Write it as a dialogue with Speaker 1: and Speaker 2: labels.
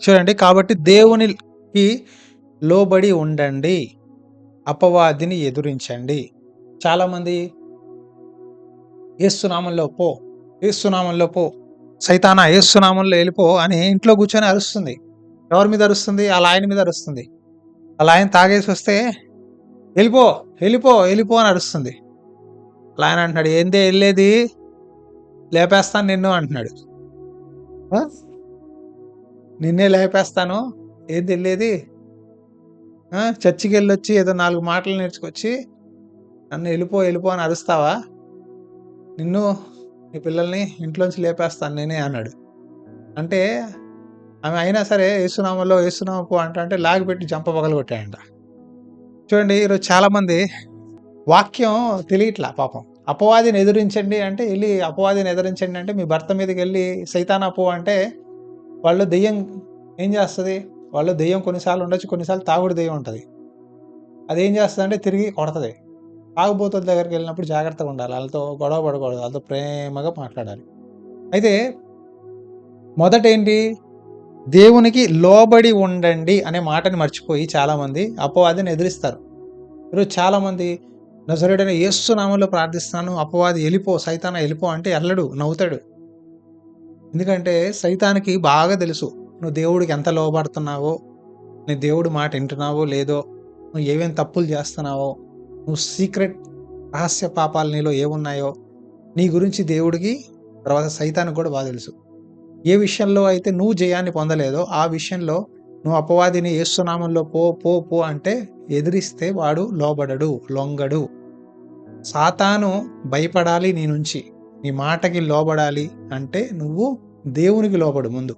Speaker 1: చూడండి, కాబట్టి దేవునికి లోబడి ఉండండి, అపవాదిని ఎదురించండి. చాలామంది యేసునామంలో పో, యేసునామంలో పో, సైతానా యేసునామంలో వెళ్ళిపో అని ఇంట్లో కూర్చొని అరుస్తుంది. ఎవరి మీద అరుస్తుంది? ఆళ్ళ ఆయన మీద అరుస్తుంది. ఆళ్ళ ఆయన తాగేసి వస్తే వెళ్ళిపో, వెళ్ళిపో, వెళ్ళిపో అని అరుస్తుంది. ఆళ్ళ ఆయన అంటున్నాడు, ఏందే వెళ్ళేది, లేపేస్తాను నిన్ను అంటున్నాడు. ఆ? నిన్నే లేపేస్తాను, ఏంది వెళ్ళేది? చర్చికి వెళ్ళొచ్చి ఏదో 4 మాటలు నేర్చుకొచ్చి నన్ను వెళ్ళిపో వెళ్ళిపో అని అరుస్తావా? నిన్ను నీ పిల్లల్ని ఇంట్లోంచి లేపేస్తాను నేనే అన్నాడు. అంటే ఆమె అయినా సరే యేసునామంలో యేసునామం పో అంటే లాగిపెట్టి జంప పగలగొట్టాడంట. చూడండి, ఈరోజు చాలామంది వాక్యం తెలియట్లా పాపం. అపవాదిని ఎదిరించండి అంటే వెళ్ళి అపవాదిని ఎదిరించండి అంటే మీ భర్త మీదకి వెళ్ళి సైతానా పో అంటే వాళ్ళు దెయ్యం ఏం చేస్తుంది? వాళ్ళు దెయ్యం కొన్నిసార్లు ఉండొచ్చు, కొన్నిసార్లు తాగుడు దెయ్యం ఉంటుంది. అదేం చేస్తుందంటే తిరిగి కొడుతుంది. తాగుబోతుల దగ్గరికి వెళ్ళినప్పుడు జాగ్రత్తగా ఉండాలి, వాళ్ళతో గొడవ పడకూడదు, వాళ్ళతో ప్రేమగా మాట్లాడాలి. అయితే మొదట ఏంటి? దేవునికి లోబడి ఉండండి అనే మాటని మర్చిపోయి చాలామంది అపవాదిని ఎదిరిస్తారు. ఈరోజు చాలామంది నజరేయుడైన యేసు నామంలో ప్రార్థిస్తాను, అపవాది వెళ్ళిపో, సైతానా వెళ్ళిపో అంటే ఎల్లడు, నవ్వుతాడు. ఎందుకంటే సైతానికి బాగా తెలుసు నువ్వు దేవుడికి ఎంత లోబడుతున్నావో, నీ దేవుడి మాట వింటున్నావో లేదో, నువ్వు ఏమేం తప్పులు చేస్తున్నావో, నువ్వు సీక్రెట్ రహస్య పాపాలు నీలో ఏమున్నాయో నీ గురించి దేవుడికి, తర్వాత సైతానికి కూడా బాగా తెలుసు. ఏ విషయంలో అయితే నువ్వు జయాన్ని పొందలేదో ఆ విషయంలో నువ్వు అపవాదిని యేసునామంలో పో పో పో అంటే ఎదిరిస్తే వాడు లోబడడు, లొంగడు. సాతాను భయపడాలి నీ నుంచి, నీ మాటకి లోబడాలి అంటే నువ్వు దేవునికి లోబడు ముందు.